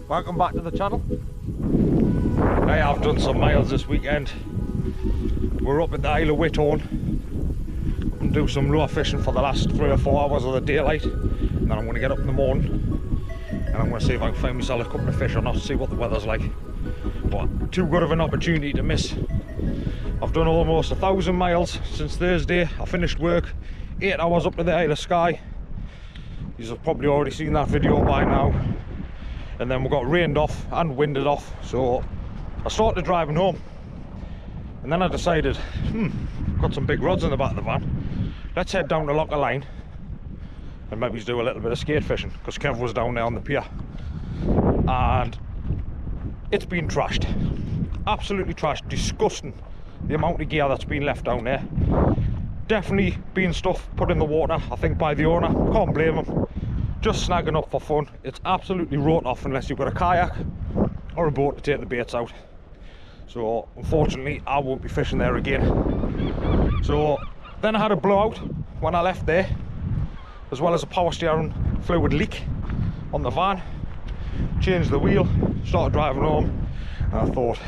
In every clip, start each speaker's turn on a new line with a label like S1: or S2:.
S1: Welcome back to the channel. I have done some miles this weekend. We're up at the Isle of Whithorn and do some lure fishing for the last 3 or 4 hours of the daylight, and then I'm going to get up in the morning and I'm going to see if I can find myself a couple of fish or not, see what the weather's like. But too good of an opportunity to miss. I've done almost 1,000 miles since Thursday. I finished work, 8 hours up to the Isle of Skye. You've probably already seen that video by now. And then we got rained off and winded off, so I started driving home, and then I decided, got some big rods in the back of the van, let's head down to Locker Line and maybe do a little bit of skate fishing, because Kev was down there on the pier and it's been trashed, absolutely trashed, disgusting the amount of gear that's been left down there. Definitely been stuff put in the water, I think, by the owner. Can't blame him. Just snagging up for fun. It's absolutely wrote off unless you've got a kayak or a boat to take the baits out. So unfortunately I won't be fishing there again. So then I had a blowout when I left there, as well as a power steering fluid leak on the van. Changed the wheel, started driving home, and I thought,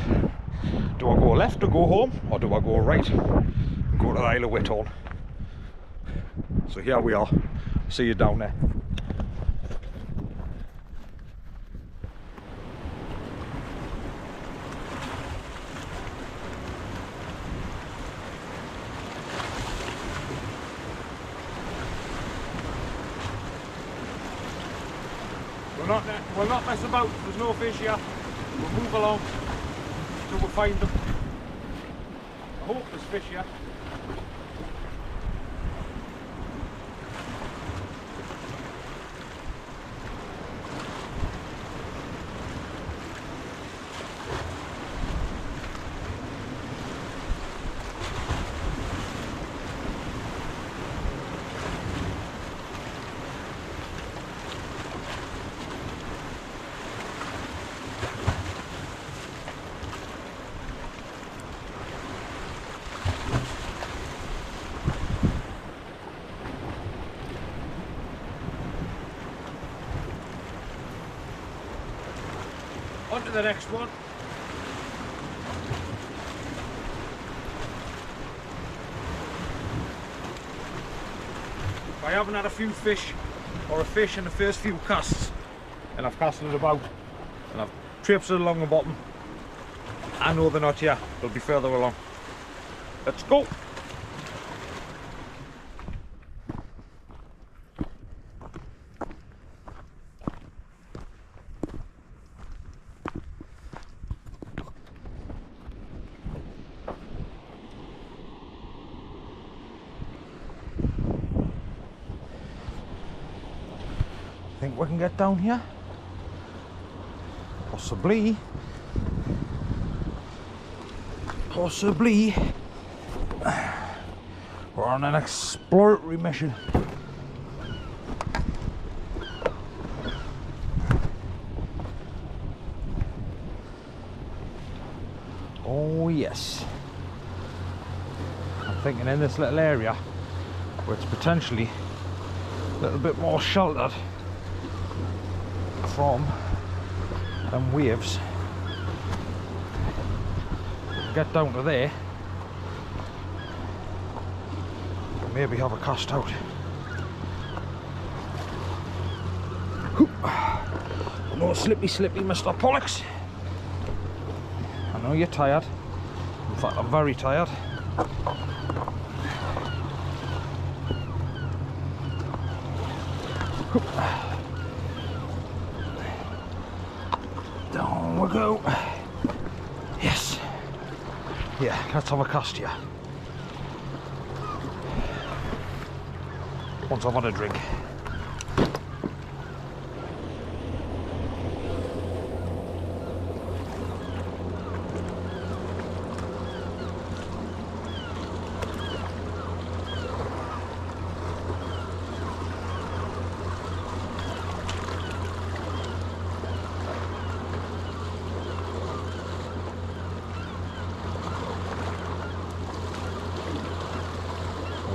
S1: do I go left to go home, or do I go right and go to the Isle of Whithorn? So here we are. See you down there. We'll not mess about, there's no fish here. We'll move along till we find them. I hope there's fish here. On to the next one. I haven't had a few fish or a fish in the first few casts, and I've casted about and I've traipsed along the bottom. I know they're not here, they'll be further along. Let's go. Think we can get down here? Possibly. Possibly. We're on an exploratory mission. Oh yes. I'm thinking in this little area where it's potentially a little bit more sheltered from them waves. Get down to there and maybe have a cast out. No slippy Mr. Pollocks. I know you're tired. In fact, I'm very tired. Down we go. Yes. Yeah, let's have a cast here. Once I've had a drink.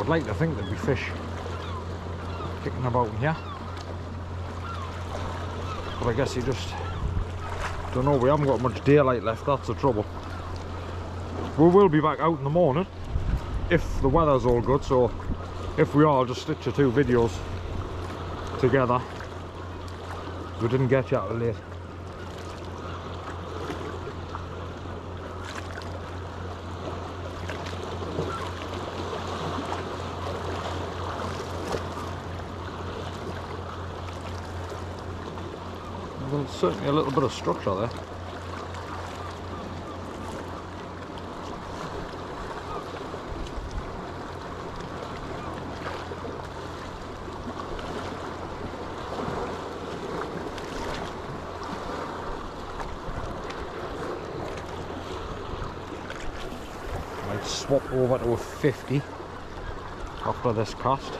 S1: would like to think there'd be fish kicking about in here, but I guess you just don't know. We haven't got much daylight left, that's the trouble. We will be back out in the morning if the weather's all good, so if we are, I'll just stitch the 2 videos together. We didn't get you out late. There's certainly a little bit of structure there. Might swap over to a 50 after this cast.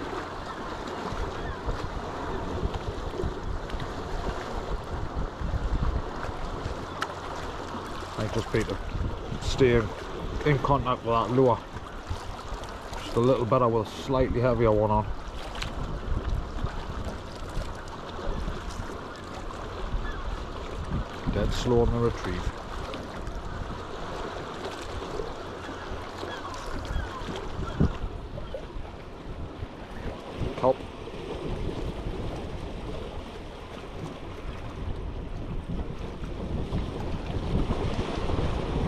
S1: Might just be to stay in contact with that lure just a little better with a slightly heavier one on. Dead slow on the retrieve. Help.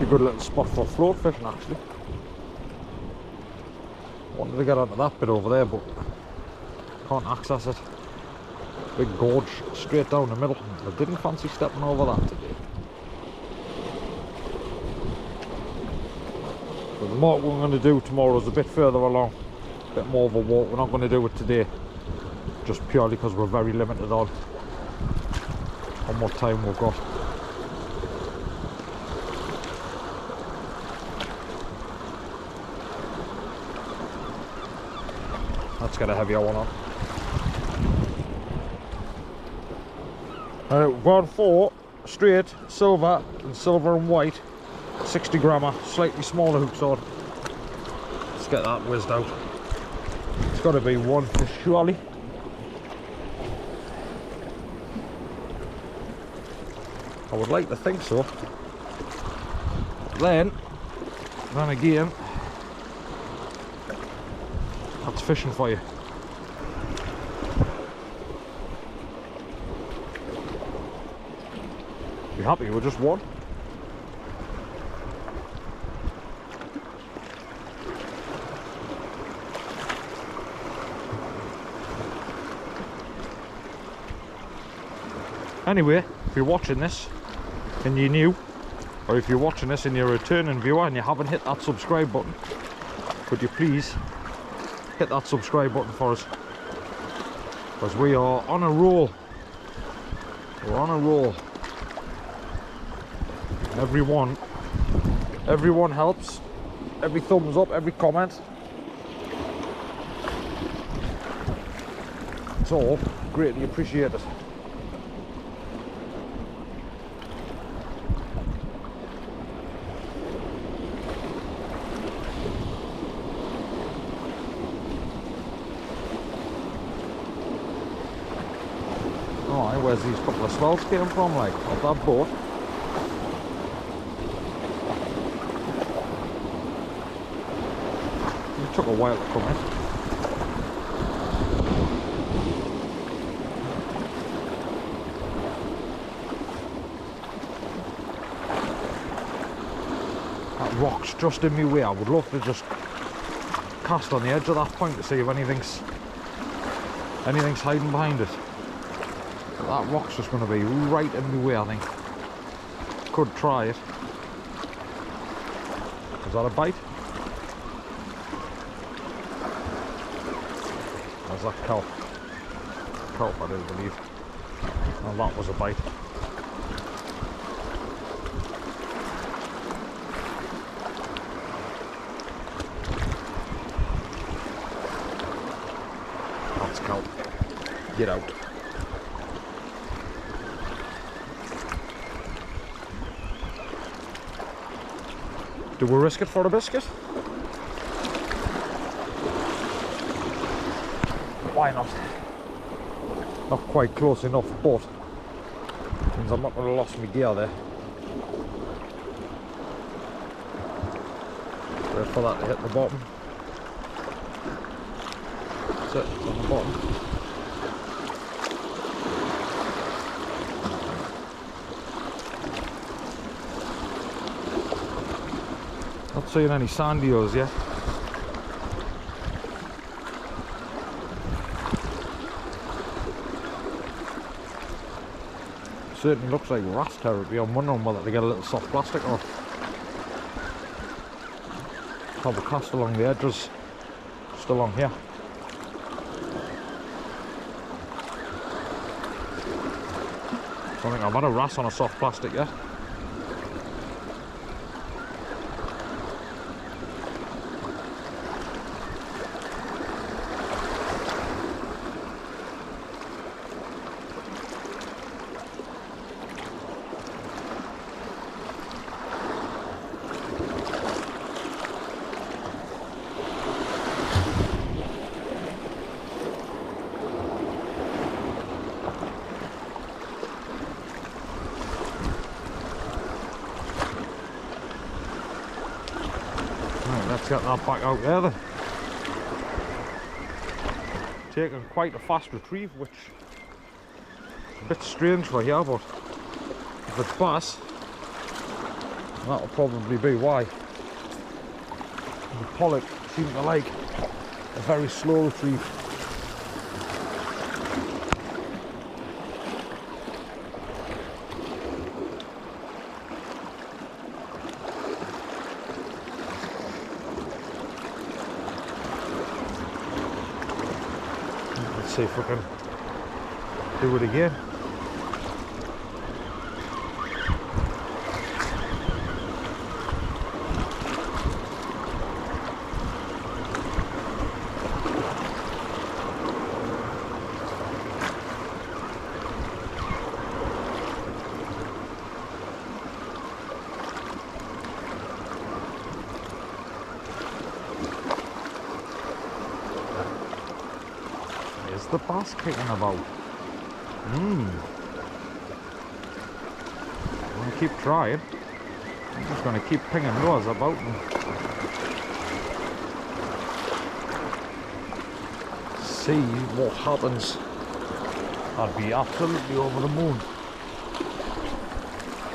S1: A good little spot for float fishing actually. Wanted to get onto that bit over there but can't access it. Big gorge straight down the middle. I didn't fancy stepping over that today. But the mark we're going to do tomorrow is a bit further along. A bit more of a walk. We're not going to do it today just purely because we're very limited on what time we've got. Let's get a heavier one on. We've gone for straight, silver and white, 60 grammer, slightly smaller hook sword. Let's get that whizzed out. It's got to be one fish surely. I would like to think so. Then again, that's fishing for you. Be happy with just one. Anyway, if you're watching this and you're new, or if you're watching this and you're a returning viewer and you haven't hit that subscribe button, could you please hit that subscribe button for us, because we are on a roll. We're on a roll. Everyone helps. Every thumbs up, every comment, it's all greatly appreciated. Alright, where's these couple of swells came from, like, off that boat? It took a while to come in. That rock's just in my way. I would love to just cast on the edge of that point to see if anything's hiding behind it. But that rock's just going to be right in my way, I think. Could try it. Is that a bite? There's that kelp. Kelp, I do believe. And that was a bite. That's kelp. Get out. Do we risk it for a biscuit? why not? Not quite close enough, but means I'm not going to lose my gear there. Wait for that to hit the bottom. That's it, it's on the bottom. Not seeing any sandios yet. Certainly looks like rat territory. I'm wondering whether they get a little soft plastic or have a cast along the edges, just along here. I don't think I've had a rat on a soft plastic yet. Let's get that back out there then. Taking quite a fast retrieve, which is a bit strange for here, but if it's bass, that'll probably be why. The pollock seem to like a very slow retrieve. See if we can do it again. The bass kicking about. I'm going to keep trying. I'm just going to keep pinging lures about and see what happens. I'd be absolutely over the moon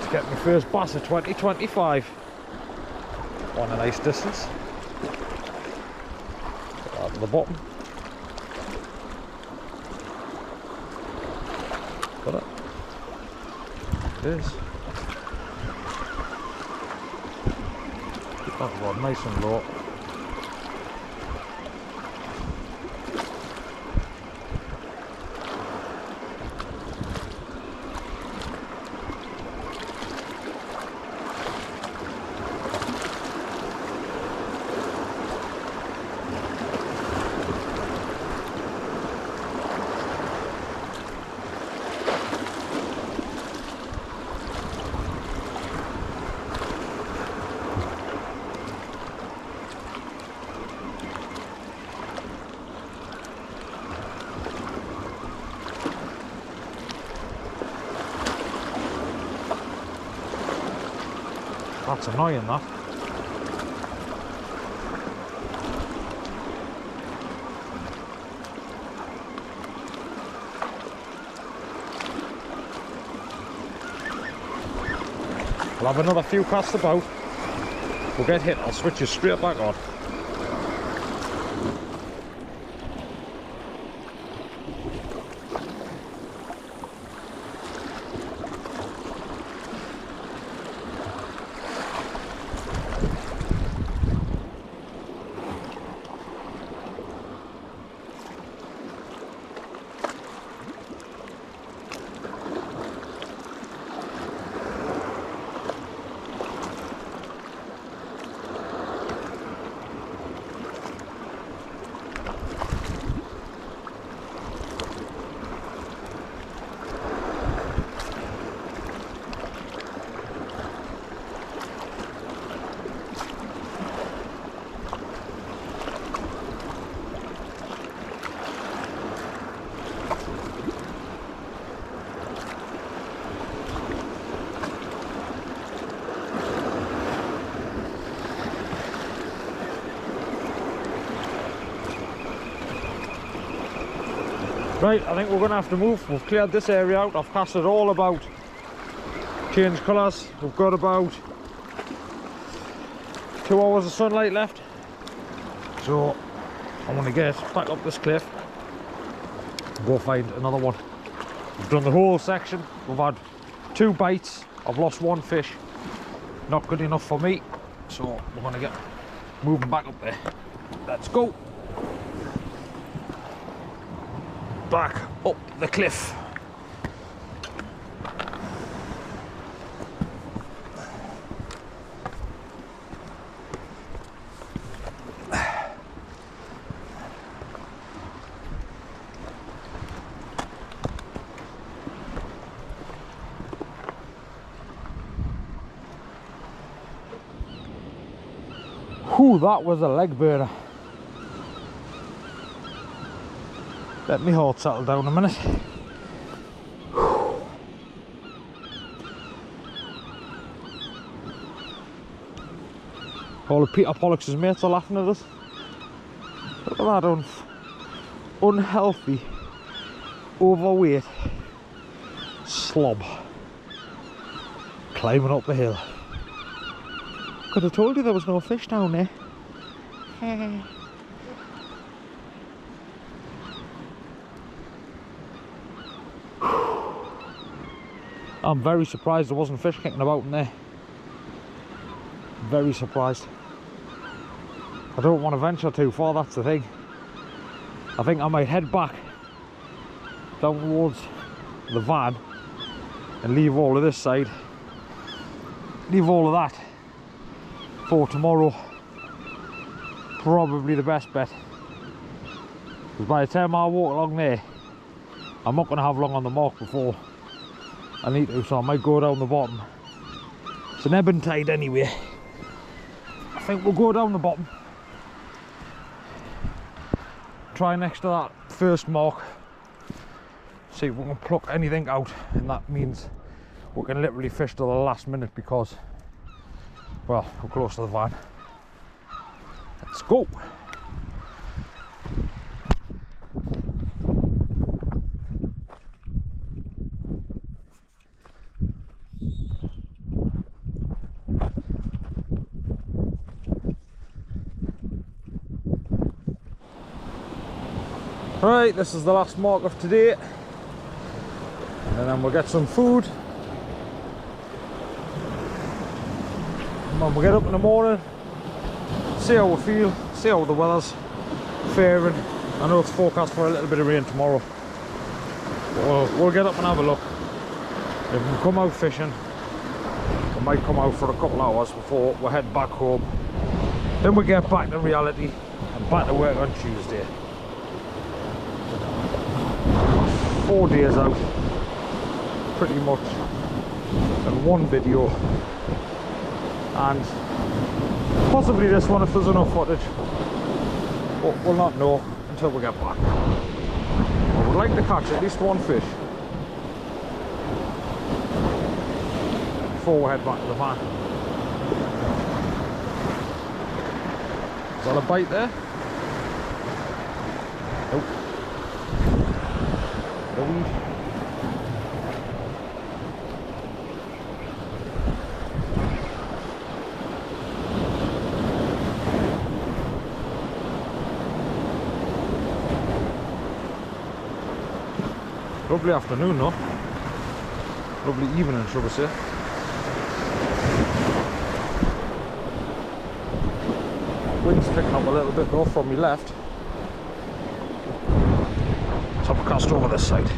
S1: to get my first bass of 2025 on a nice distance. Put that at the bottom. Got it. It is. Keep that rod nice and low. That's annoying, that. We'll have another few casts about. We'll get hit, I'll switch you straight back on. Right, I think we're going to have to move. We've cleared this area out. I've cast it all about. Changed colours. We've got about 2 hours of sunlight left. So I want to get back up this cliff and go find another one. We've done the whole section. We've had 2 bites. I've lost 1 fish. Not good enough for me. So we're going to get moving back up there. Let's go. Back up the cliff. Whew, that was a leg burner. Let me heart settle down a minute. All of Peter Pollocks' mates are laughing at us. Look at that unhealthy, overweight slob climbing up the hill. Could have told you there was no fish down there. I'm very surprised there wasn't fish kicking about in there. Very surprised. I don't want to venture too far, that's the thing. I think I might head back down towards the van and leave all of this side. Leave all of that for tomorrow. Probably the best bet. Because by the time I walk along there, I'm not going to have long on the mark before I need to, so I might go down the bottom. It's an ebb and tide anyway. I think we'll go down the bottom. Try next to that first mark. See if we can pluck anything out, and that means we can literally fish till the last minute because, well, we're close to the van. Let's go. Right, this is the last mark of today, and then we'll get some food. And when we get up in the morning, see how we feel, see how the weather's faring. I know it's forecast for a little bit of rain tomorrow, but we'll get up and have a look. If we come out fishing, we might come out for a couple of hours before we head back home. Then we get back to reality and back to work on Tuesday. 4 days out, pretty much, in one video, and possibly this one if there's enough footage, but we'll not know until we get back. I would like to catch at least 1 fish before we head back to the van. Is that a bite there? Nope. Lovely afternoon, no? Lovely evening, shall we say. Wind's picking up a little bit though from me left. Let's have a cast over this side.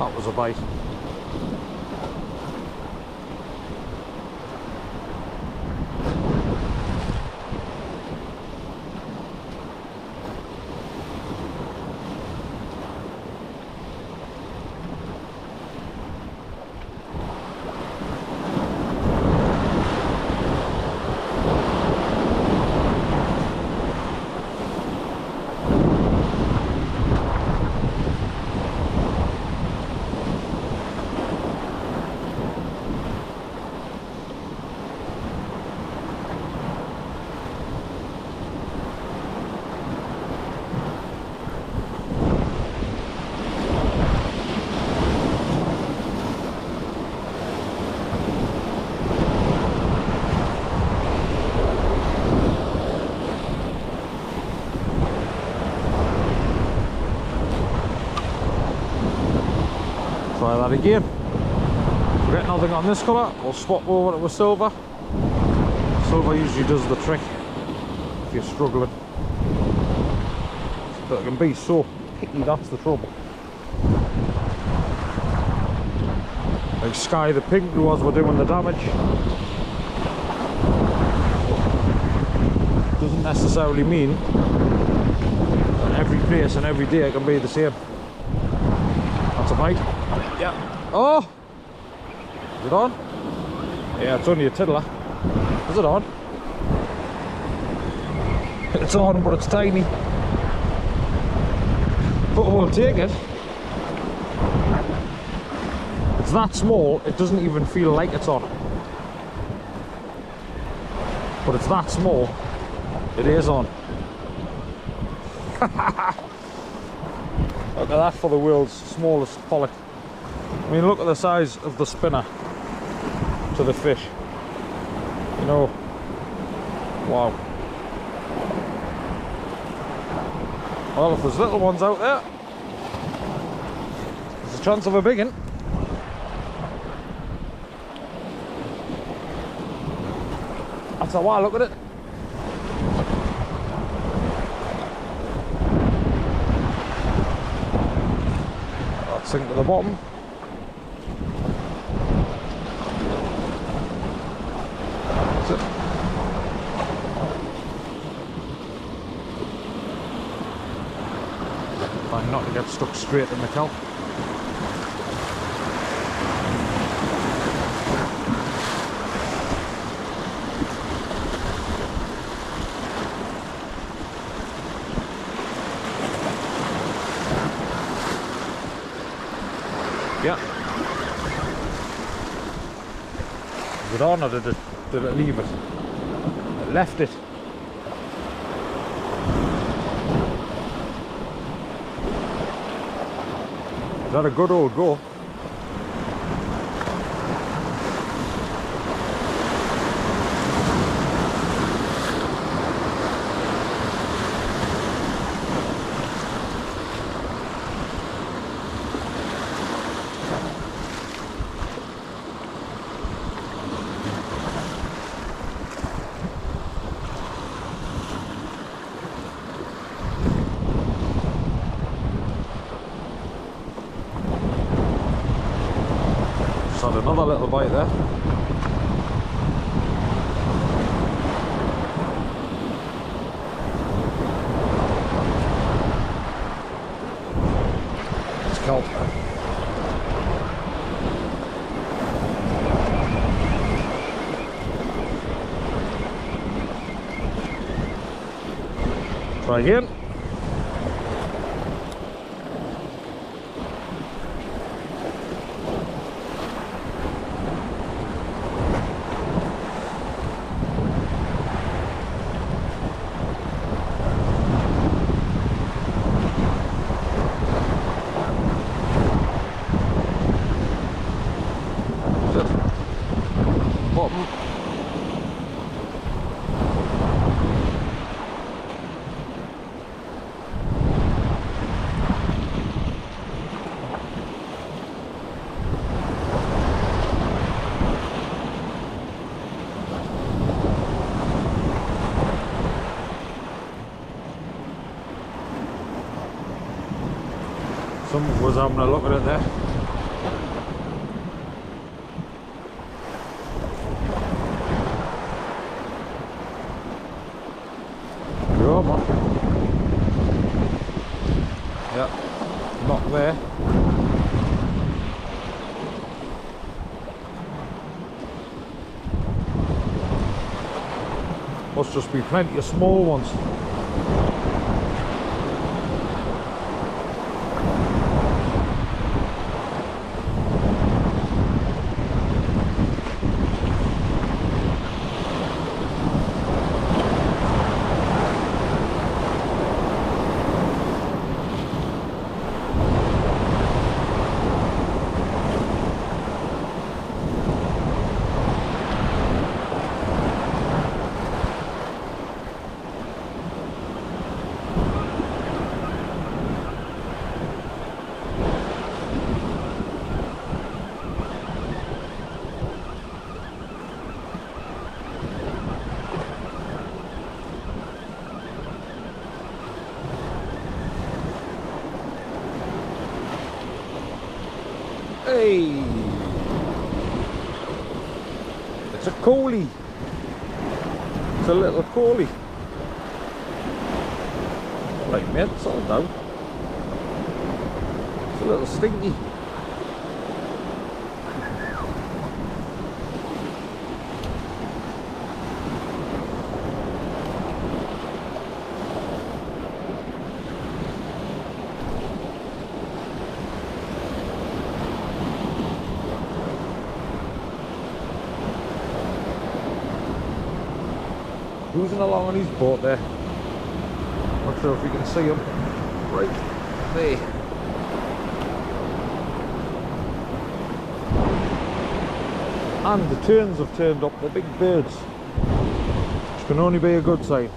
S1: That was a bite. Try that again. If we get nothing on this colour, we'll swap over to a silver. Silver usually does the trick if you're struggling. But it can be so picky, that's the trouble. Like Sky the pink was we're doing the damage. Doesn't necessarily mean that every place and every day it can be the same. That's a bite. Yeah. Oh! Is it on? Yeah, it's only a tiddler. Is it on? It's on, but it's tiny. But we'll take it. It's that small, it doesn't even feel like it's on. But it's that small, it is on. Look at that for the world's smallest pollock. I mean, look at the size of the spinner to the fish. You know, wow. Well, if there's little ones out there, there's a chance of a big one. That's a while, look at it. That sink to the bottom. That's it. Trying not to get stuck straight in the kelp. Yeah. Is it on or did it leave it? It left it. Is that a good old go? Had another little bite there. It's kelp. Try again. Bottom. Someone was having a look at it there. there. Must just be plenty of small ones. Hey! It's a coley. It's a little coley. Right, mate, it's all down. It's a little stinky. Cruising along on his boat there. Not sure if you can see him. Right there. And the terns have turned up, the big birds, which can only be a good sign.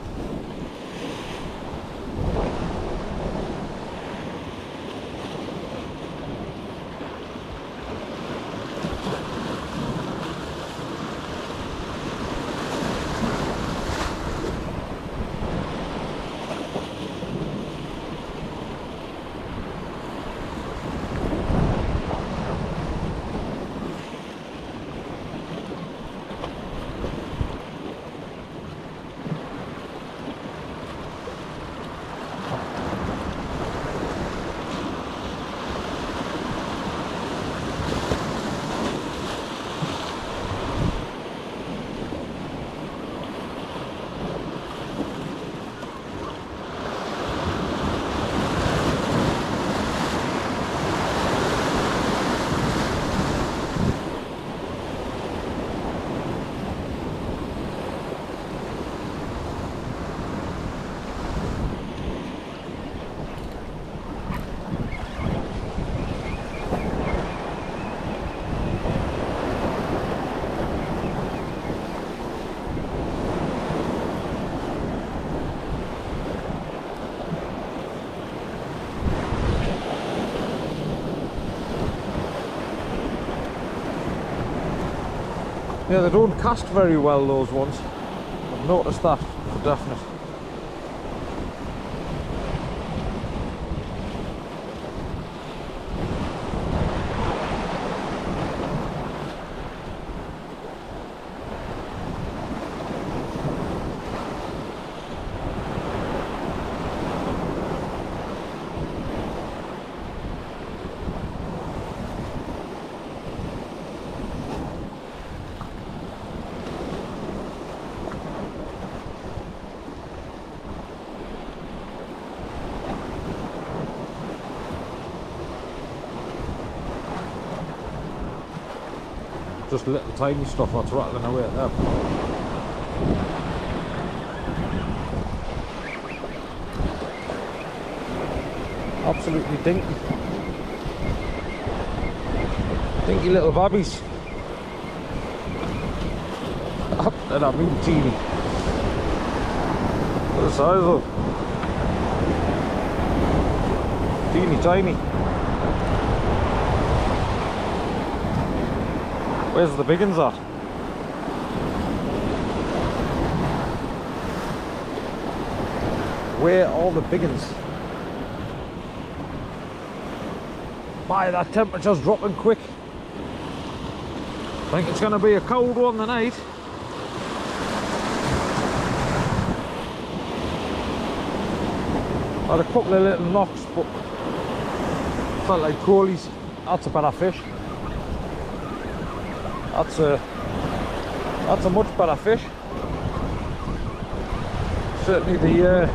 S1: Yeah, they don't cast very well, those ones. I've noticed that for definite. Just little tiny stuff that's rattling away at them. Absolutely dinky. Dinky little babbies. And I mean teeny. What a size though. Teeny tiny. Where's the big uns at? Where are the big uns? My, that temperature's dropping quick. I think it's going to be a cold one tonight. Had a couple of little knocks, but Felt like Coley's. That's a better fish. That's a much better fish. Certainly the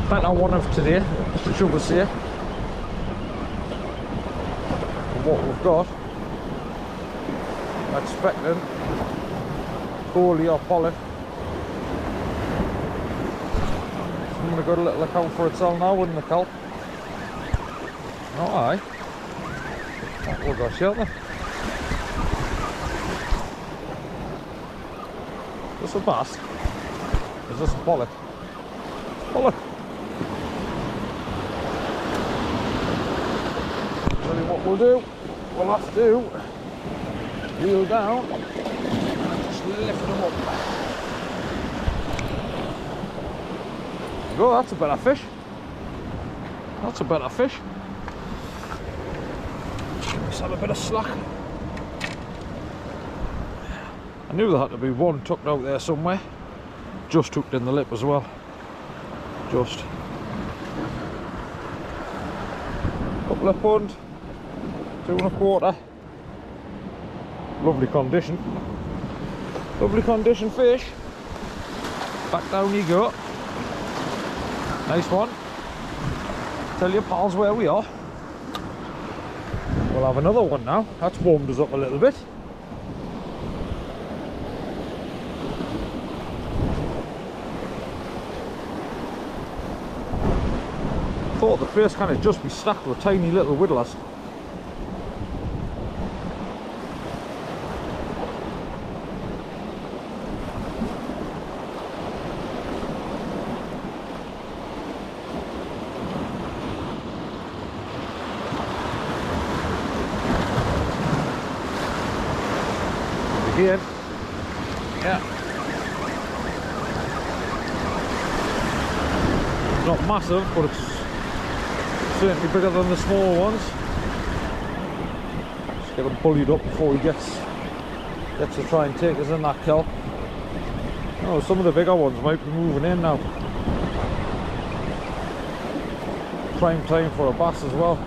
S1: better one of today, should we say. For what we've got. I'm expecting Coley or Pollock. I'm going to go a little account for itself now, wouldn't the kelp? Oh aye. What we've got here then? Is this a bass? Is this a Pollock? Pollock! Tell you what we'll do. We'll have to reel down and just lift them up. Oh, that's a better fish. That's a better fish. Let's have a bit of slack. I knew there had to be one tucked out there somewhere. Just hooked in the lip as well. Just. Couple of pound, 2 1/4. Lovely condition. Lovely condition fish. Back down you go. Nice one. Tell your pals where we are. We'll have another one now. That's warmed us up a little bit. Thought the face kind of just be stacked with tiny little whittlers. Again, yeah. It's not massive, but it's certainly bigger than the small ones. Just get him bullied up before he gets to try and take us in that kelp. Oh, some of the bigger ones might be moving in now. Prime time for a bass as well.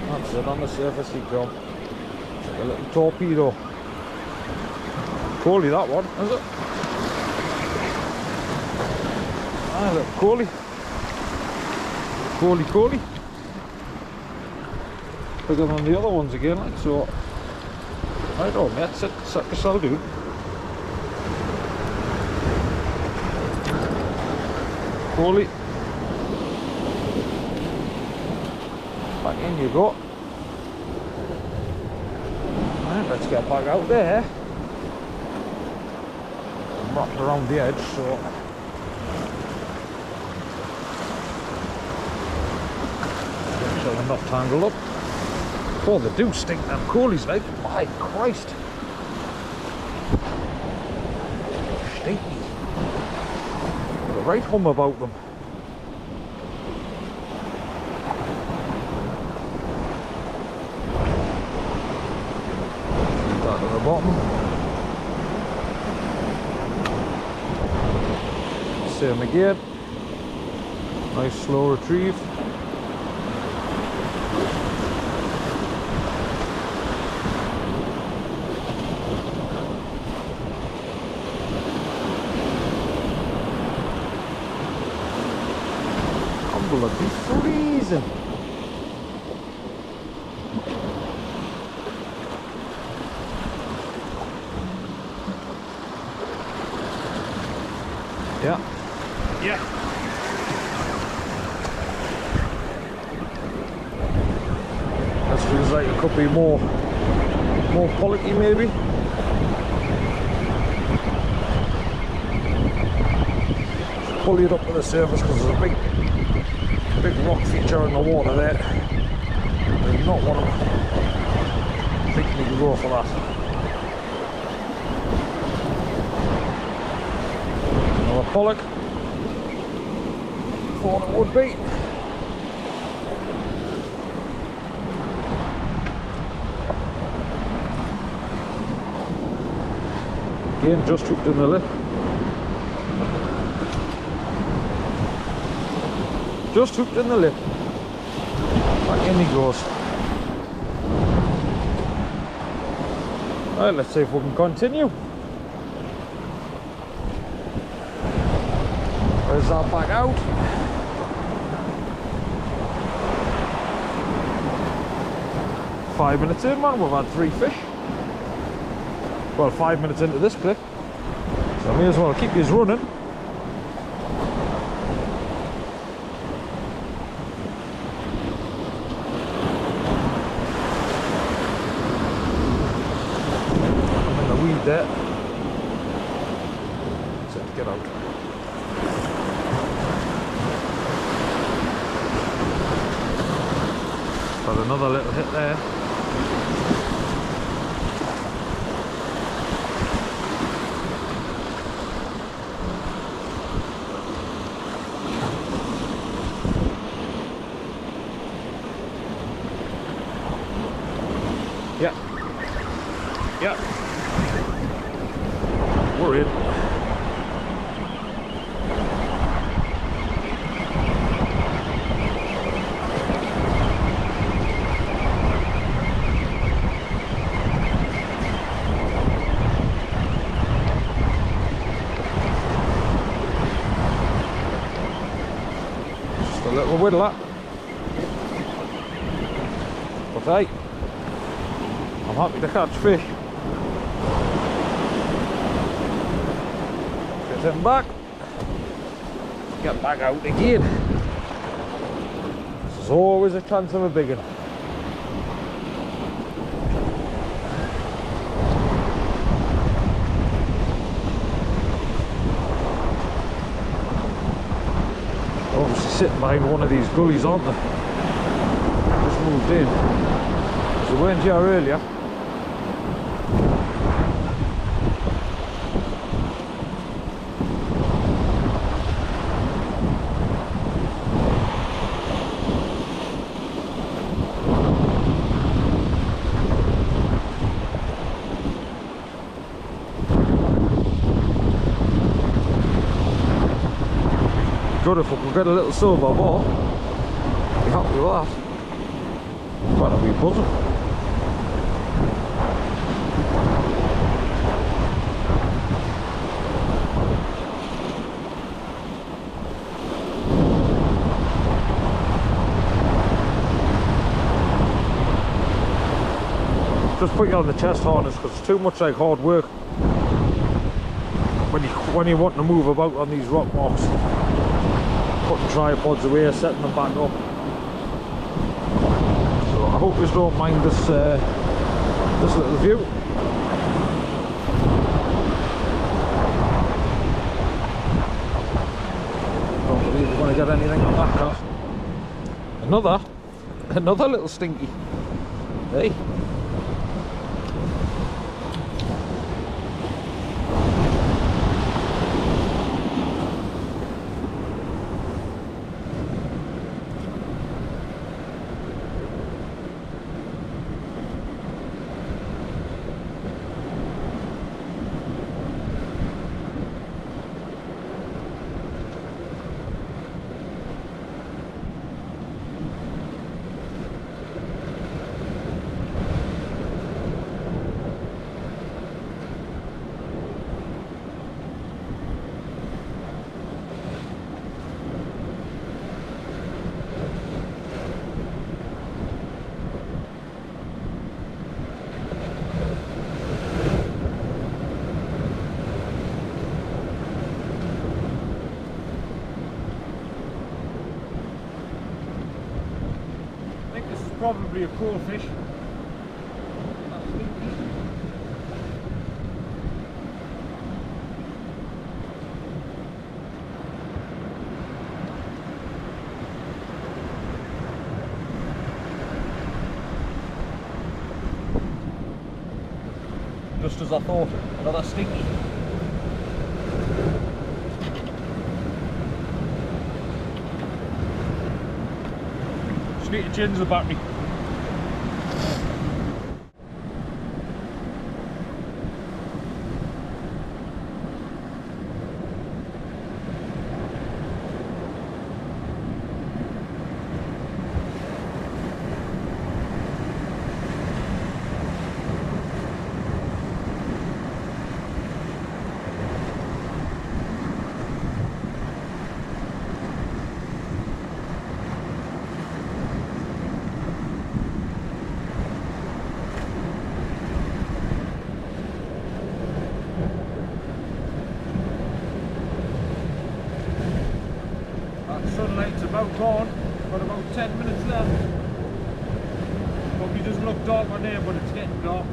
S1: That's it, on the surface he come. Like a little torpedo. Coley that one, is it? Ah, look, Coley. Coley. Bigger than the other ones again, like so. Right on, mate, set yourself do. Coley. Back in you go. Right, let's get back out there. I'm wrapped around the edge, so. So they're not tangled up. Oh, they do stink, them Coleys, like. My Christ. Stinky. Got a right hum about them. That at the bottom. Same again. Nice slow retrieve. Bloody freezing. Yeah. This feels like it could be more Pollocky maybe. Pull it up to the surface because there's a big rock feature in the water there. There's not one of them. I think we can go for that. Another Pollock. Thought it would be. Again, just hooked in the lip. Just hooked in the lip. Back in he goes. Right, let's see if we can continue. Where's that back out? Five minutes in, man, we've had 3 fish. Well, 5 minutes into this clip. So I may as well keep these running. I'm in the weed there. So get out. Got another little hit there. Yeah. Yeah. We're in. Just a little whittler. But hey, I'm happy to catch fish. Get him back. Get back out again. There's always a chance of a big one. Obviously sitting behind one of these gullies, aren't they? Just moved in. They weren't here earlier. Good if we could get a little silver ball. Be happy with that. Quite a wee buzzing. Just put you on the chest harness because it's too much like hard work when you want to move about on these rock marks. Putting tripods away, setting them back up. So I hope you don't mind this this little view. Don't believe we're going to get anything on that cast. Another little stinky. Hey. Probably a cool fish. Just as I thought, another stinky. Just need to change the battery. on. Got about 10 minutes left. Probably doesn't look dark on there, but it's getting dark.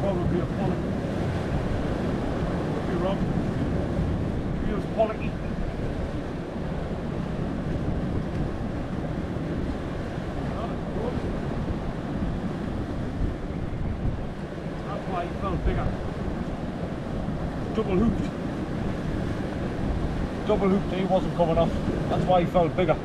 S1: Probably a Pollock. Could be wrong. Feels Pollocky. That's why he felt bigger. Double hooped. Double hooped, he wasn't coming off. That's why he felt bigger.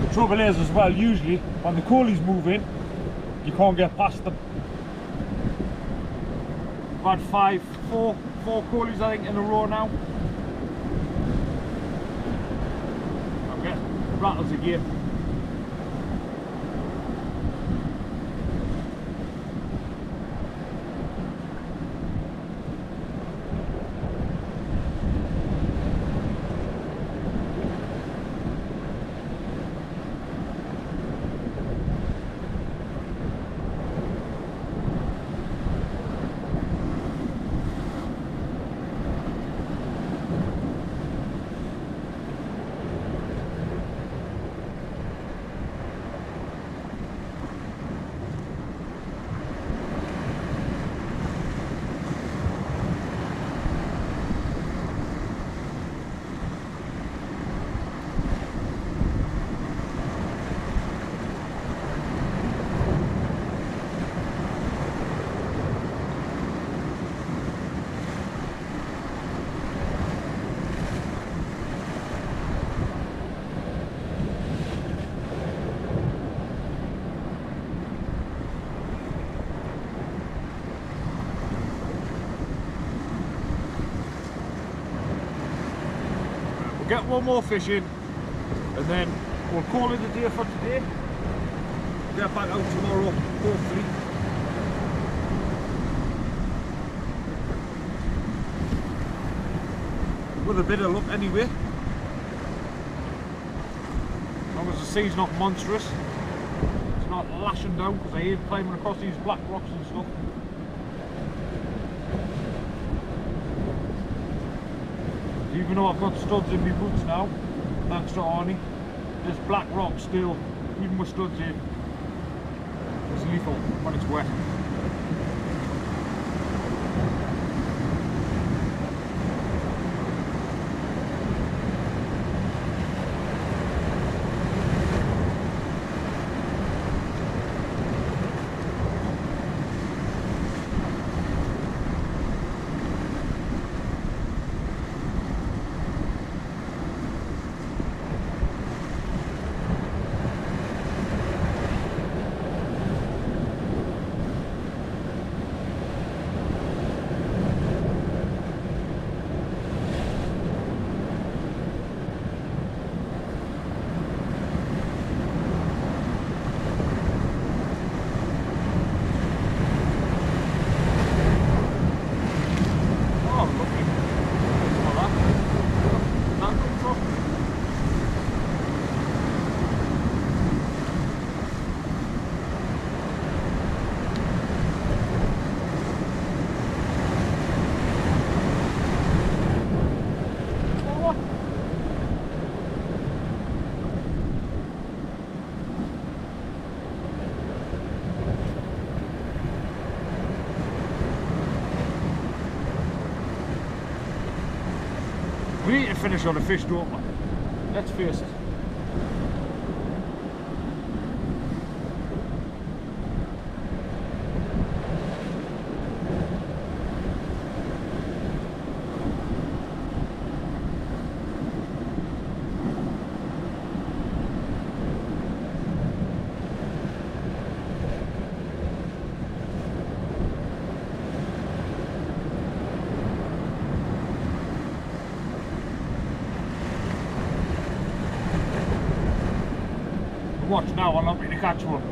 S1: The trouble is as well, usually when the coolies move in, you can't get past them. We've had four coolies I think in a row now. I'm getting rattles again. Get one more fish in and then we'll call it a day for today. Get back out tomorrow, hopefully. With a bit of luck anyway. As long as the sea's not monstrous. It's not lashing down, because I hate climbing across these black rocks and stuff. Even though I've got studs in my boots now, thanks to Arnie, this black rock still, even with studs in, is lethal when it's wet. We need to finish on a fish, don't we? Let's face it. Watch now, I'll not be to catch one.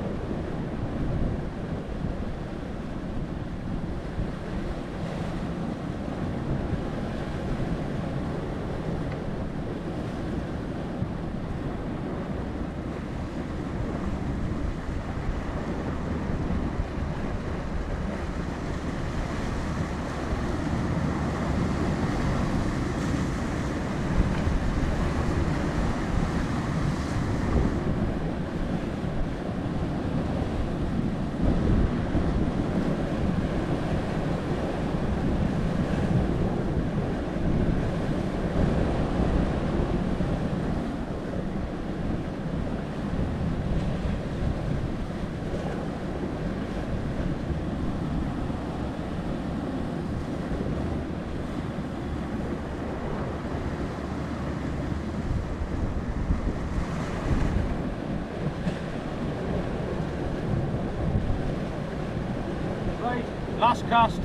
S1: Last cast.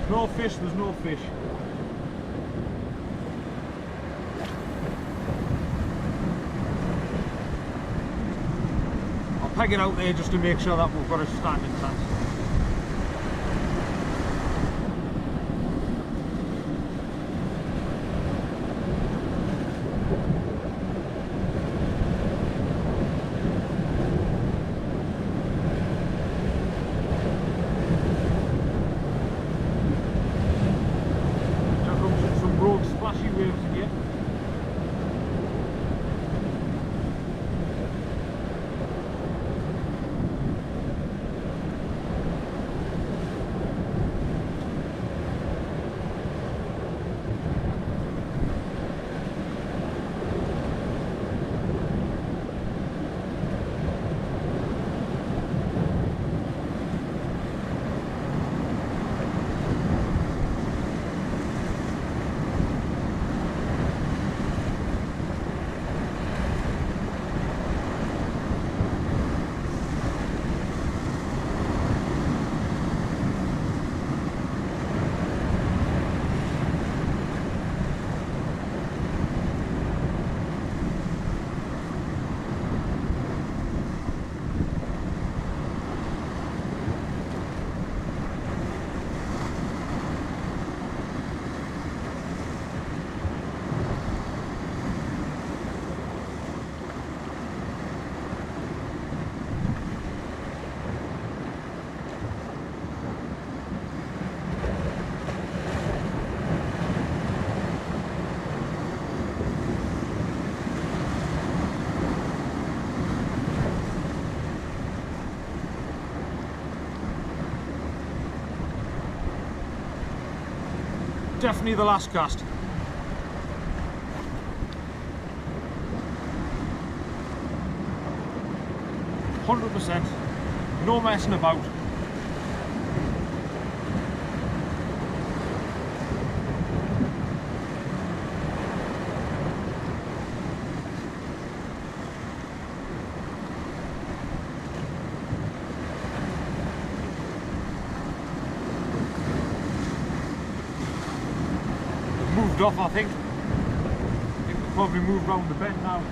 S1: No fish, there's no fish. I'll peg it out there just to make sure that we've got a standing chance. Definitely the last cast. 100%. No messing about. Moved off, I think. We'll probably move round the bend now.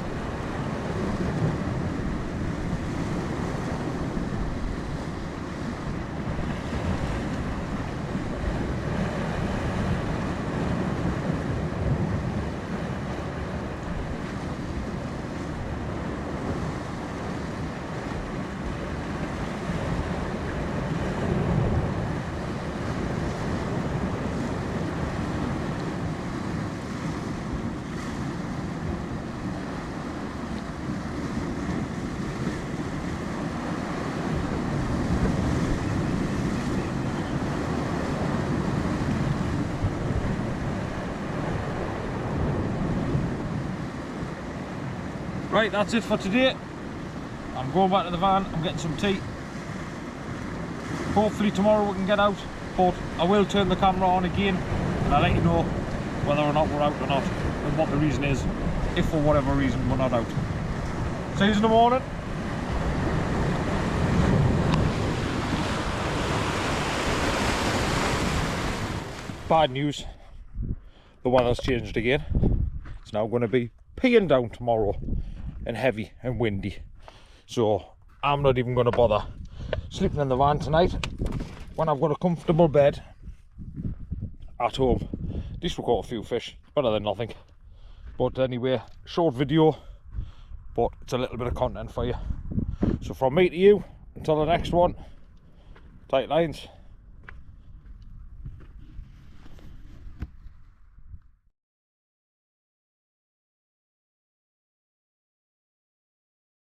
S1: Right, that's it for today. I'm going back to the van, I'm getting some tea. Hopefully tomorrow we can get out, but I will turn the camera on again and I'll let you know whether or not we're out or not and what the reason is, if for whatever reason we're not out. See you in the morning. Bad news, the weather's changed again. It's now going to be peeing down tomorrow and heavy and windy. So I'm not even going to bother sleeping in the van tonight when I've got a comfortable bed at home. At least we caught a few fish, better than nothing. But anyway, short video, but it's a little bit of content for you. So from me to you, until the next one, tight lines.